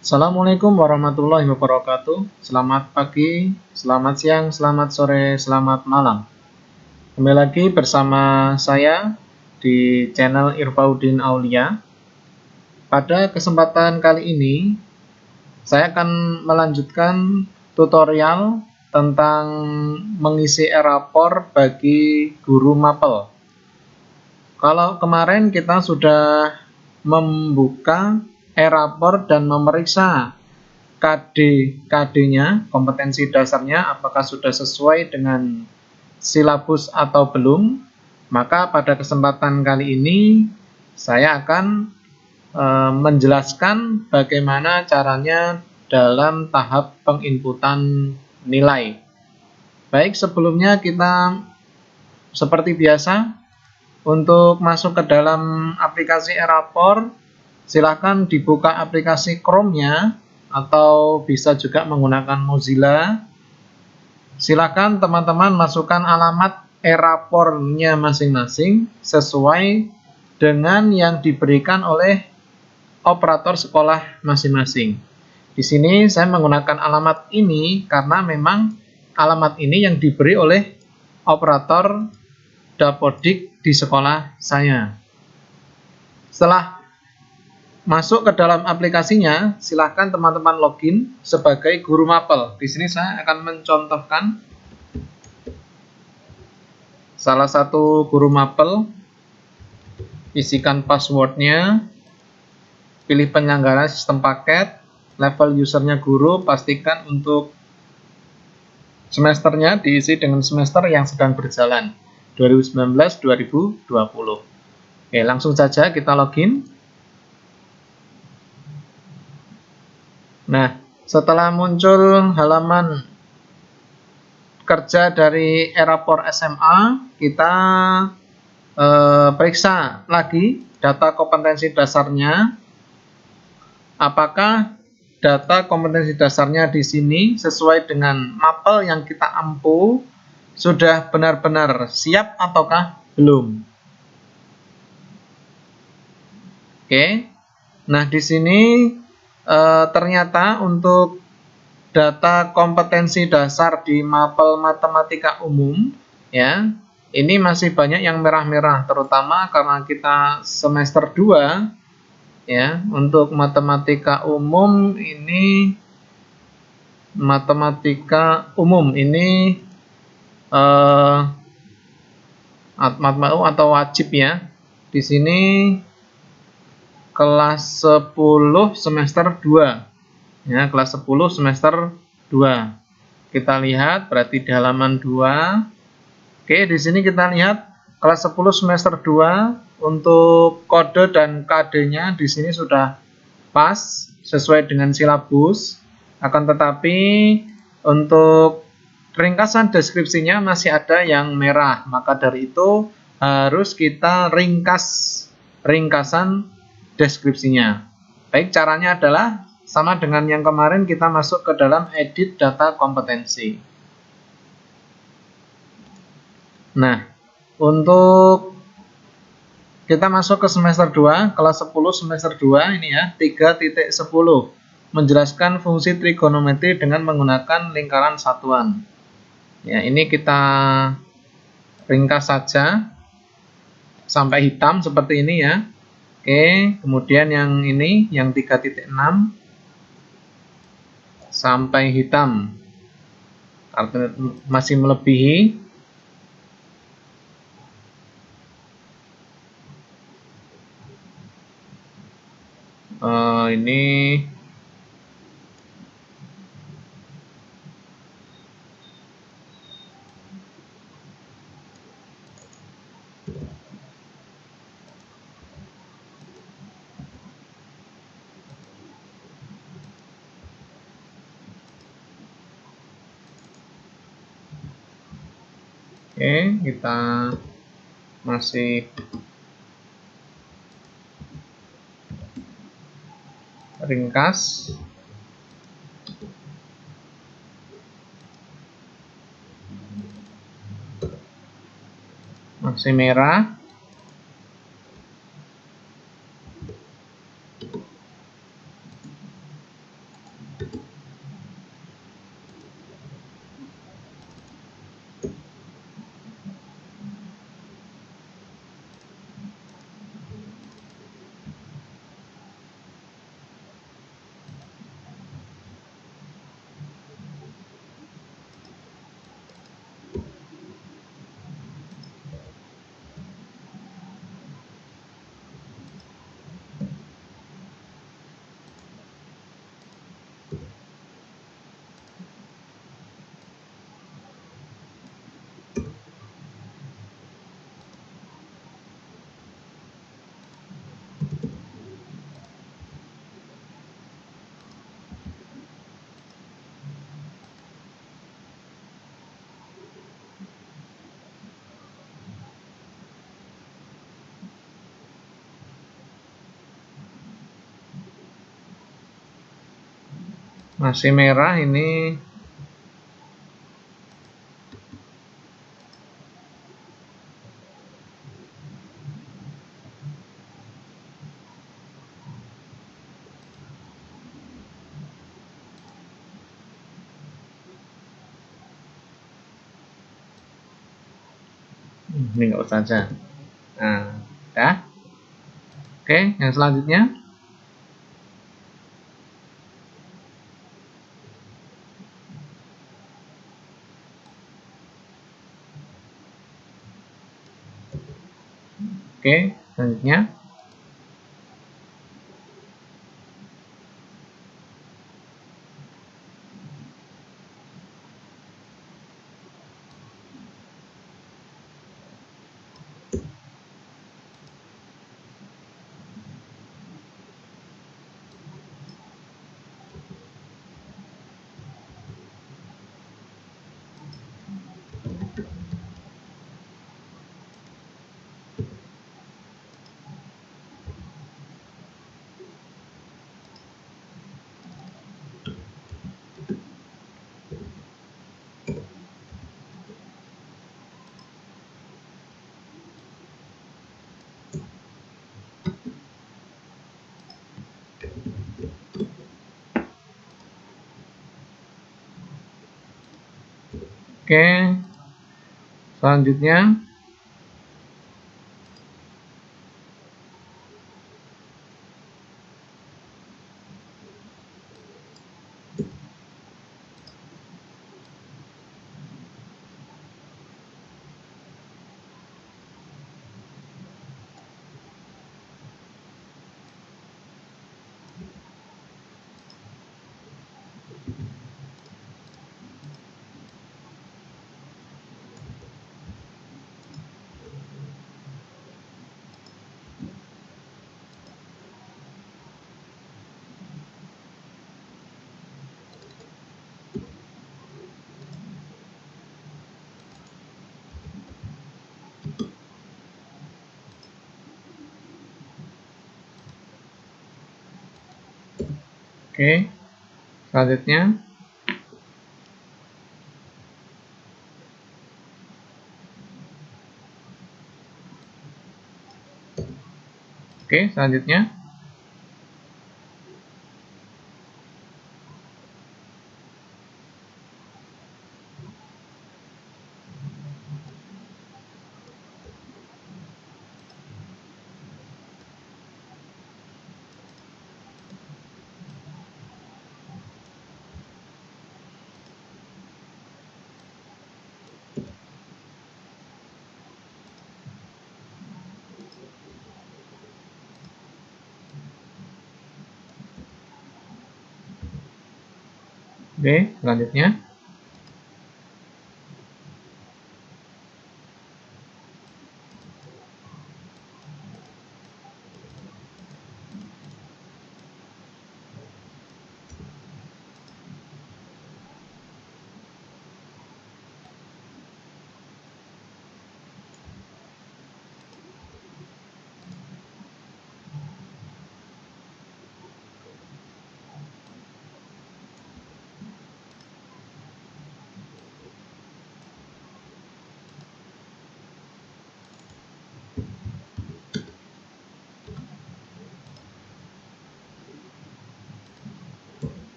Assalamualaikum warahmatullahi wabarakatuh. Selamat pagi, selamat siang, selamat sore, selamat malam. Kembali lagi bersama saya di channel Irfauddin Aulia. Pada kesempatan kali ini, saya akan melanjutkan tutorial tentang mengisi e-rapor bagi guru mapel. Kalau kemarin kita sudah membuka e-rapor dan memeriksa KD-nya, kompetensi dasarnya, apakah sudah sesuai dengan silabus atau belum, maka pada kesempatan kali ini saya akan menjelaskan bagaimana caranya dalam tahap penginputan nilai. Baik, sebelumnya kita seperti biasa, untuk masuk ke dalam aplikasi e-rapor, silahkan dibuka aplikasi Chrome-nya atau bisa juga menggunakan Mozilla. Silakan teman-teman masukkan alamat e-rapornya masing-masing sesuai dengan yang diberikan oleh operator sekolah masing-masing. Di sini saya menggunakan alamat ini karena memang alamat ini yang diberi oleh operator Dapodik di sekolah saya. Setelah masuk ke dalam aplikasinya, silakan teman-teman login sebagai guru mapel. Di sini saya akan mencontohkan salah satu guru mapel. Isikan passwordnya, pilih penyelenggara sistem paket, level usernya guru, pastikan untuk semesternya diisi dengan semester yang sedang berjalan 2019-2020. Oke, langsung saja kita login. Nah, setelah muncul halaman kerja dari e-rapor SMA, kita periksa lagi data kompetensi dasarnya. Apakah data kompetensi dasarnya di sini sesuai dengan mapel yang kita ampu, sudah benar-benar siap ataukah belum? Oke. Nah, di sini ternyata untuk data kompetensi dasar di mapel matematika umum, ya, ini masih banyak yang merah-merah, terutama karena kita semester 2, ya. Untuk matematika umum ini atau wajib, ya. Di sini kelas 10 semester 2. Ya, kelas 10 semester 2. Kita lihat berarti di halaman 2. Oke, di sini kita lihat kelas 10 semester 2 untuk kode dan KD-nya di sini sudah pas sesuai dengan silabus. Akan tetapi untuk ringkasan deskripsinya masih ada yang merah. Maka dari itu harus kita ringkasan deskripsinya. Baik, caranya adalah sama dengan yang kemarin, kita masuk ke dalam edit data kompetensi. Nah, untuk kita masuk ke semester 2, kelas 10 semester 2 ini ya, 3.10. Menjelaskan fungsi trigonometri dengan menggunakan lingkaran satuan. Ya, ini kita ringkas saja sampai hitam seperti ini ya. Oke, kemudian yang ini, yang 3.6 sampai hitam, artinya masih melebihi. Ini oke, kita masih ringkas. Masih merah. masih merah ini. Ini nggak usah aja. Nah, udah. Oke, yang selanjutnya. Oke, selanjutnya. Oke, selanjutnya. Oke, selanjutnya. Oke, selanjutnya. Oke, selanjutnya.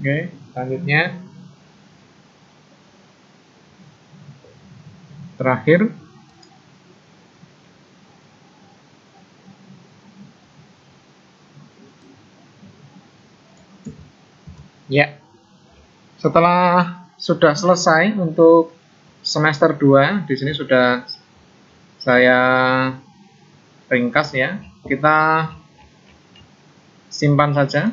Oke, selanjutnya. Terakhir. Ya, setelah sudah selesai untuk semester 2, di sini sudah saya ringkas ya. Kita simpan saja.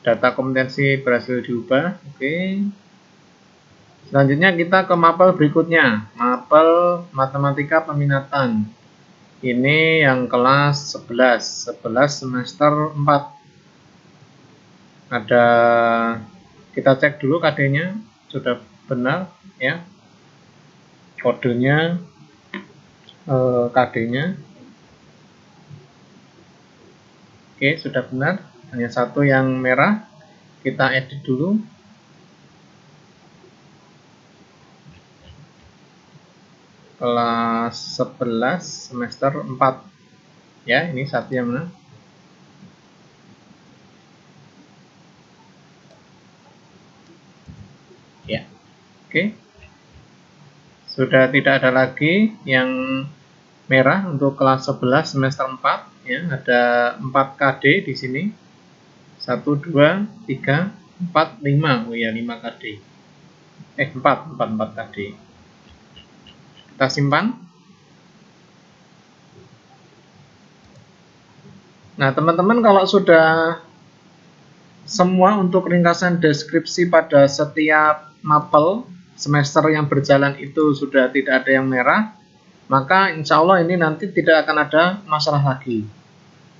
Data kompetensi berhasil diubah. Oke. Selanjutnya kita ke mapel berikutnya. Mapel matematika peminatan. Ini yang kelas 11. 11 semester 4. Ada, kita cek dulu KD-nya sudah benar ya. kodenya, KD-nya. Oke, sudah benar. Hanya satu yang merah. Kita edit dulu. Kelas 11 semester 4. Ya, ini satu yang mana? Ya. Oke. Sudah tidak ada lagi yang merah untuk kelas 11 semester 4 ya, ada 4 KD di sini. 1 2 3 4 5. Oh ya, 5 KD. 4 KD. Kita simpan. Nah, teman-teman kalau sudah semua untuk ringkasan deskripsi pada setiap mapel semester yang berjalan itu sudah tidak ada yang merah, maka insya Allah ini nanti tidak akan ada masalah lagi.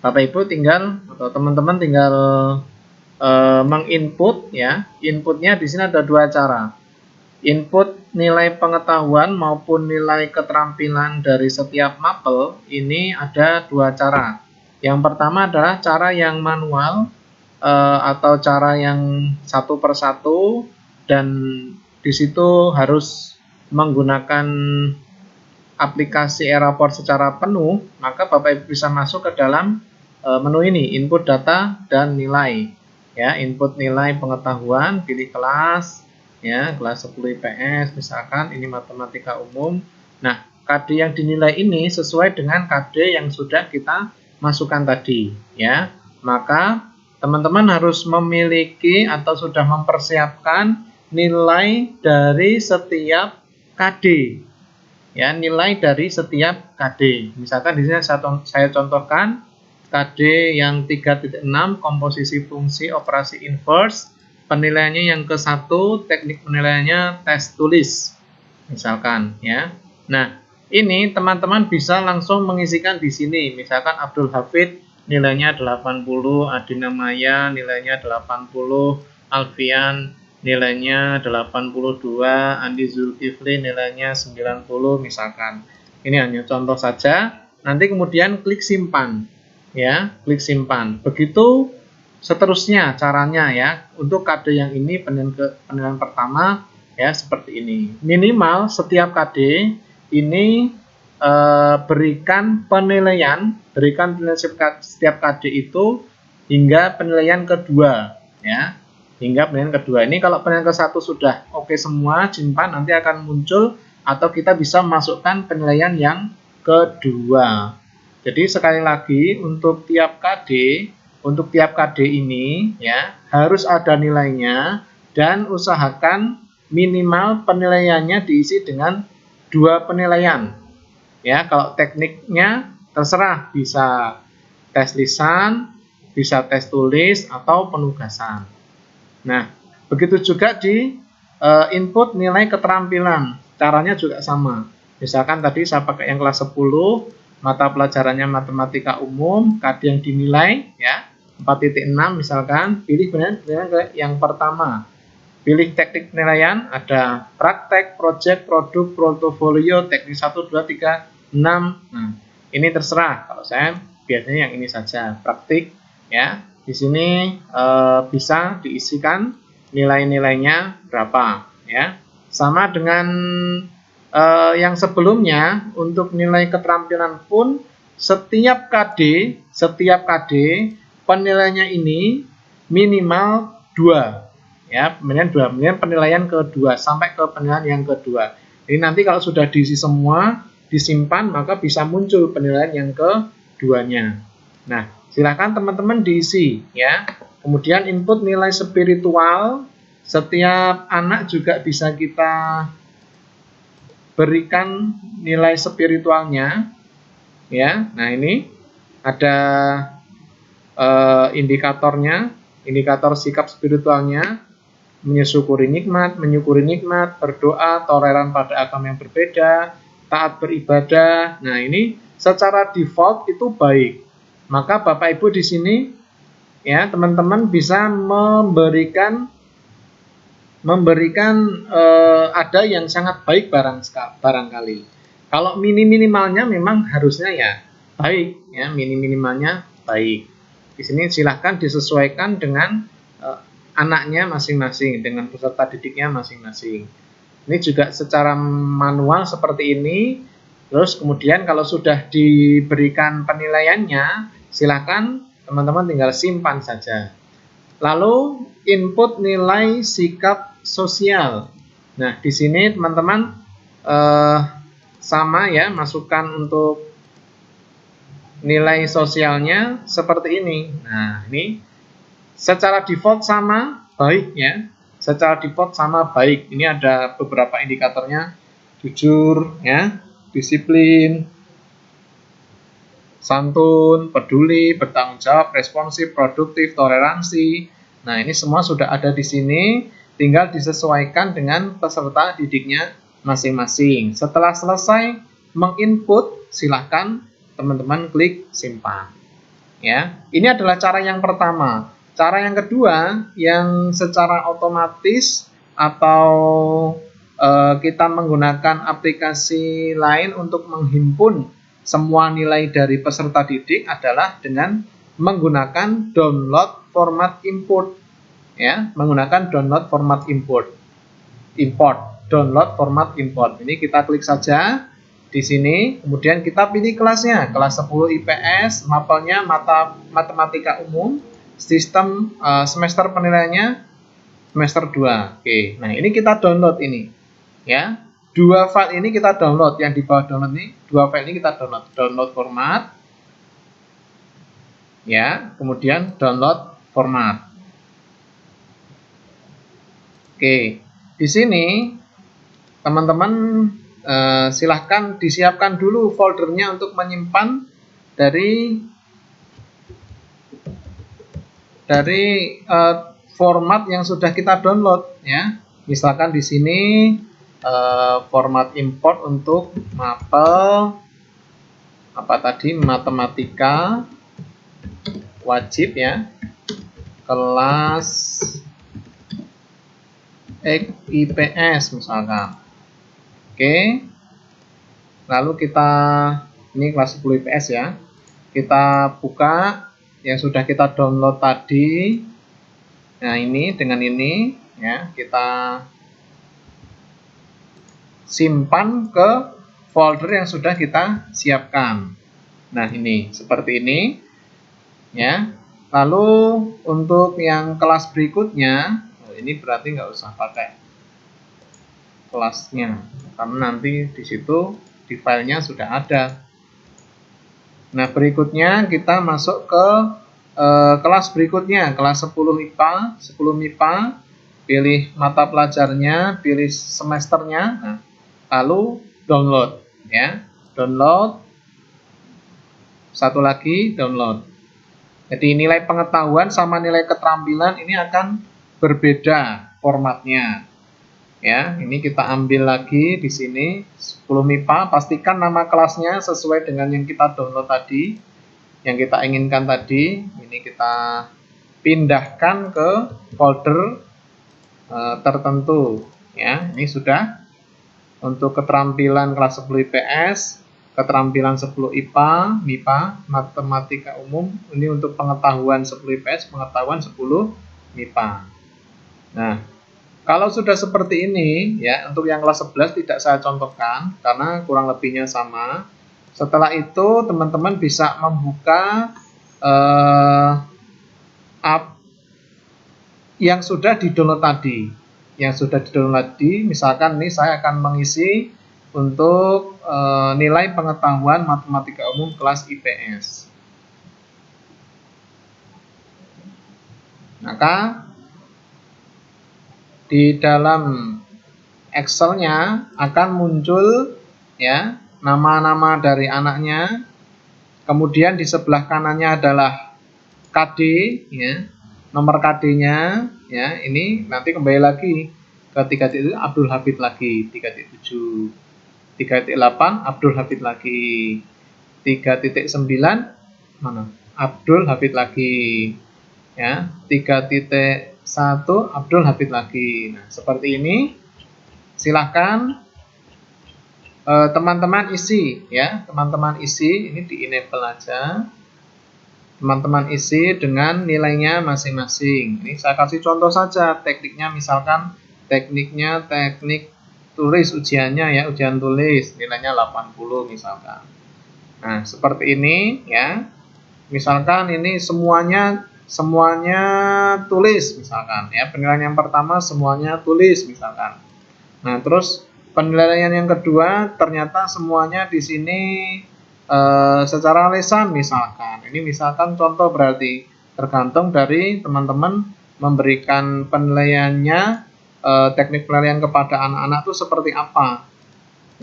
Bapak Ibu tinggal atau teman-teman tinggal menginput ya. Inputnya di sini ada dua cara. Input nilai pengetahuan maupun nilai keterampilan dari setiap mapel ini ada dua cara. Yang pertama adalah cara yang manual atau cara yang satu persatu, dan di situ harus menggunakan aplikasi e-raport secara penuh. Maka Bapak Ibu bisa masuk ke dalam menu ini, input data dan nilai. Ya, input nilai pengetahuan, pilih kelas. Ya, kelas 10 IPS misalkan, ini matematika umum. Nah, KD yang dinilai ini sesuai dengan KD yang sudah kita masukkan tadi ya. Maka teman-teman harus memiliki atau sudah mempersiapkan nilai dari setiap KD. Ya, nilai dari setiap KD. Misalkan di sini saya contohkan KD yang 3.6 komposisi fungsi operasi inverse. Penilaiannya yang ke-1, teknik penilaiannya tes tulis. Misalkan ya. Nah, ini teman-teman bisa langsung mengisikan di sini. Misalkan Abdul Hafid nilainya 80, Adina Maya nilainya 80, Alfian nilainya 82, Andi Zulkifli nilainya 90 misalkan. Ini hanya contoh saja. Nanti kemudian klik simpan. Ya, klik simpan. Begitu seterusnya caranya ya. Untuk KD yang ini penilaian pertama ya seperti ini. Minimal setiap KD ini berikan penilaian setiap KD itu hingga penilaian kedua ya. Hingga penilaian kedua. Ini kalau penilaian ke-1 sudah oke semua, simpan, nanti akan muncul atau kita bisa masukkan penilaian yang kedua. Jadi sekali lagi untuk tiap KD ini ya harus ada nilainya, dan usahakan minimal penilaiannya diisi dengan 2 penilaian. Ya, kalau tekniknya terserah, bisa tes lisan, bisa tes tulis atau penugasan. Nah, begitu juga di input nilai keterampilan. Caranya juga sama. Misalkan tadi saya pakai yang kelas 10, mata pelajarannya matematika umum, KD yang dinilai ya 4.6 misalkan, pilih penilaian yang pertama. Pilih teknik penilaian, ada praktek, project, produk, portofolio, teknik 1, 2, 3, 6. Nah, ini terserah. Kalau saya biasanya yang ini saja, praktik ya. Di sini bisa diisikan nilai-nilainya berapa ya. Sama dengan yang sebelumnya, untuk nilai keterampilan pun setiap KD penilaiannya ini minimal 2 ya, penilaian kedua sampai ke penilaian yang kedua. Ini nanti kalau sudah diisi semua, disimpan, maka bisa muncul penilaian yang keduanya. Nah, silakan teman-teman diisi ya. Kemudian input nilai spiritual, setiap anak juga bisa kita berikan nilai spiritualnya ya. Nah, ini ada indikatornya, indikator sikap spiritualnya, menyukuri nikmat, berdoa, toleran pada agama yang berbeda, taat beribadah. Nah, ini secara default itu baik. Maka Bapak Ibu di sini ya, teman-teman bisa memberikan memberikan ada yang sangat baik barangkali. Kalau minimalnya memang harusnya ya baik, ya minimalnya baik. Di sini silahkan disesuaikan dengan anaknya masing-masing, dengan peserta didiknya masing-masing. Ini juga secara manual seperti ini. Terus kemudian kalau sudah diberikan penilaiannya, silakan teman-teman tinggal simpan saja. Lalu input nilai sikap sosial. Nah, di sini teman-teman sama ya, masukkan untuk nilai sosialnya seperti ini. Nah, ini secara default sama baik ya. Secara default sama baik. Ini ada beberapa indikatornya. Jujur ya, disiplin, santun, peduli, bertanggung jawab, responsif, produktif, toleransi. Nah, ini semua sudah ada di sini, tinggal disesuaikan dengan peserta didiknya masing-masing. Setelah selesai menginput, silahkan teman-teman klik simpan. Ya, ini adalah cara yang pertama. Cara yang kedua, yang secara otomatis atau kita menggunakan aplikasi lain untuk menghimpun semua nilai dari peserta didik adalah dengan menggunakan download format import. Ya, menggunakan download format import. Download format import. Ini kita klik saja di sini, kemudian kita pilih kelasnya, kelas 10 IPS, mapelnya matematika umum, sistem semester penilaiannya semester 2. Oke, nah ini kita download ini. Ya, dua file ini kita download, yang di bawah download ini, dua file ini kita download format. Ya, kemudian download format. Oke, di sini teman-teman silahkan disiapkan dulu foldernya untuk menyimpan dari format yang sudah kita download ya. Misalkan di sini format import untuk mapel apa tadi, matematika wajib ya, kelas IPS misalkan. Oke, lalu kita, ini kelas 10 IPS ya, kita buka yang sudah kita download tadi. Nah, ini dengan ini ya, kita simpan ke folder yang sudah kita siapkan. Nah, ini seperti ini ya. Lalu untuk yang kelas berikutnya, ini berarti nggak usah pakai kelasnya, karena nanti di situ di filenya sudah ada. Nah, berikutnya kita masuk ke kelas berikutnya, kelas 10 IPA, 10 MIPA, pilih mata pelajarnya, pilih semesternya, nah, lalu download ya, download, satu lagi download. Jadi nilai pengetahuan sama nilai keterampilan ini akan berbeda formatnya. Ya, ini kita ambil lagi di sini 10 MIPA, pastikan nama kelasnya sesuai dengan yang kita download tadi, yang kita inginkan tadi. Ini kita pindahkan ke folder tertentu ya. Ini sudah untuk keterampilan kelas 10 IPS, keterampilan 10 IPA, MIPA, matematika umum. Ini untuk pengetahuan 10 IPS, pengetahuan 10 MIPA. Nah, kalau sudah seperti ini ya, untuk yang kelas 11 tidak saya contohkan karena kurang lebihnya sama. Setelah itu teman-teman bisa membuka app yang sudah di-download tadi. Yang sudah di-download tadi, misalkan ini saya akan mengisi untuk nilai pengetahuan matematika umum kelas IPS. Maka di dalam Excel-nya akan muncul ya nama-nama dari anaknya. Kemudian di sebelah kanannya adalah KD ya, nomor KD-nya ya. Ini nanti kembali lagi ke 3.1 Abdul Hafid lagi, 3.7, 3.8 Abdul Hafid lagi, 3.9 mana? Abdul Hafid lagi ya, 3.9 1 Abdul Habib lagi. Nah, seperti ini. Silahkan teman-teman isi ya, teman-teman isi ini di enable aja. Teman-teman isi dengan nilainya masing-masing. Ini saya kasih contoh saja tekniknya, misalkan tekniknya teknik tulis ujiannya ya, ujian tulis nilainya 80 misalkan. Nah, seperti ini ya. Misalkan ini semuanya tulis misalkan ya. Penilaian yang pertama semuanya tulis misalkan. Nah, terus penilaian yang kedua ternyata semuanya di sini secara lisan misalkan. Ini misalkan contoh, berarti tergantung dari teman-teman memberikan penilaiannya, teknik penilaian kepada anak-anak itu seperti apa.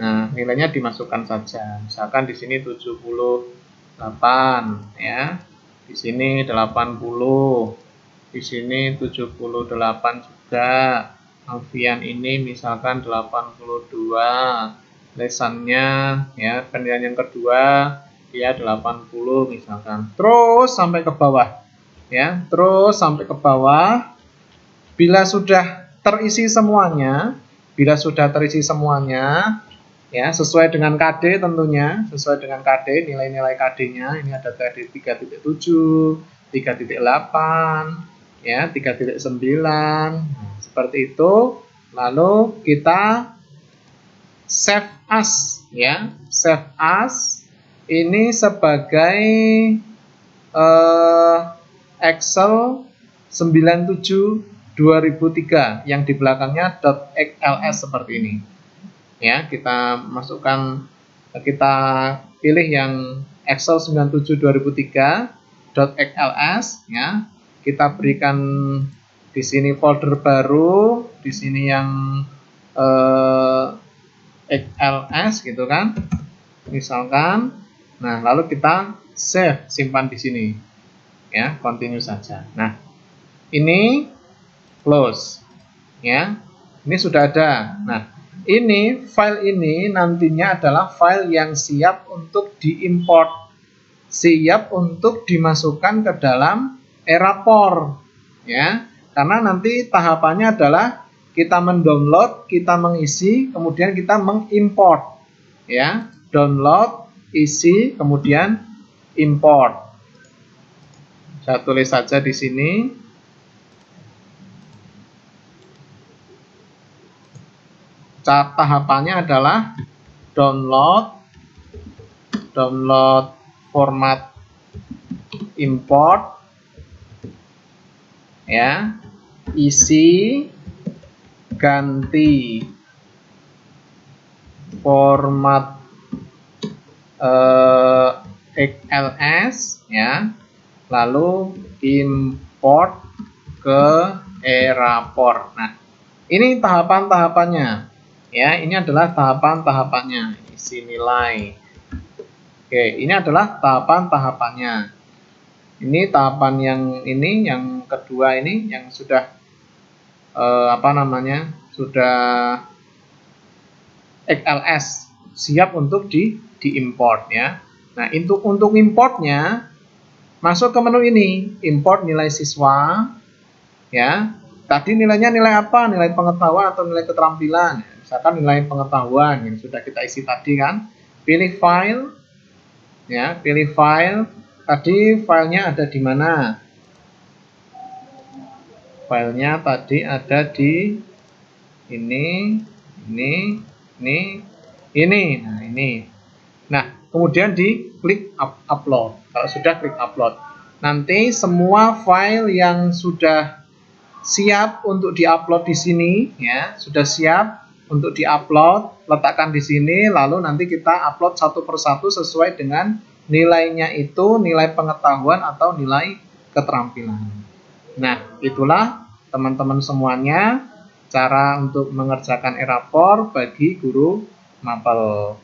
Nah, nilainya dimasukkan saja. Misalkan di sini 78 ya. Di sini 80. Di sini 78 juga. Alfian ini misalkan 82. Lesannya ya, penilaian yang kedua dia 80 misalkan. Terus sampai ke bawah. Ya, terus sampai ke bawah. Bila sudah terisi semuanya, ya, sesuai dengan KD tentunya, sesuai dengan KD, nilai-nilai KD-nya. Ini ada KD 3.7, 3.8, ya, 3.9. Nah, seperti itu. Lalu kita save as ya, save as ini sebagai Excel 97/2003 yang di belakangnya .xls seperti ini. Ya, kita masukkan, kita pilih yang Excel 97/2003 .xls ya. Kita berikan di sini folder baru, di sini yang XLS gitu kan, misalkan. Nah, lalu kita save, simpan di sini ya, continue saja. Nah, ini close ya, ini sudah ada. Nah, ini file ini nantinya adalah file yang siap untuk diimport, siap untuk dimasukkan ke dalam Erapor ya, karena nanti tahapannya adalah kita mendownload, kita mengisi, kemudian kita mengimport ya. Download, isi, kemudian import. Saya tulis saja di sini. Tahapannya adalah download format import ya, isi, ganti format XLS ya, lalu import ke Erapor. Nah, ini tahapan-tahapannya ya, ini adalah tahapan-tahapannya. Isi nilai. Oke, ini adalah tahapan-tahapannya. Ini tahapan yang ini, yang kedua ini yang sudah sudah XLS, siap untuk diimport ya. Nah, untuk importnya masuk ke menu ini, import nilai siswa ya. Tadi nilainya nilai apa? Nilai pengetahuan atau nilai keterampilan? Misalkan nilai pengetahuan yang sudah kita isi tadi kan. Pilih file ya, pilih file. Tadi filenya ada di mana? Filenya tadi ada di ini. Nah, ini. Nah, kemudian diklik upload. Kalau sudah, klik upload. Nanti semua file yang sudah siap untuk diupload di sini ya, sudah siap untuk diupload, letakkan di sini, lalu nanti kita upload satu persatu sesuai dengan nilainya itu, nilai pengetahuan atau nilai keterampilan. Nah, itulah teman-teman semuanya cara untuk mengerjakan Erapor bagi guru mapel.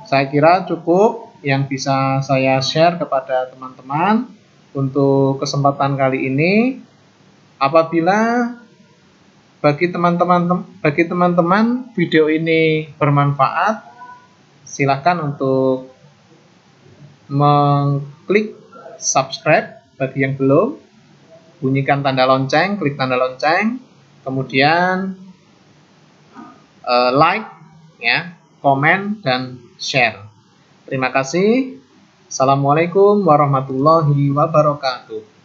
Saya kira cukup yang bisa saya share kepada teman-teman untuk kesempatan kali ini. Apabila bagi teman-teman video ini bermanfaat, silakan untuk mengklik subscribe bagi yang belum, bunyikan tanda lonceng, klik tanda lonceng, kemudian like, ya, komen, dan share. Terima kasih. Assalamualaikum warahmatullahi wabarakatuh.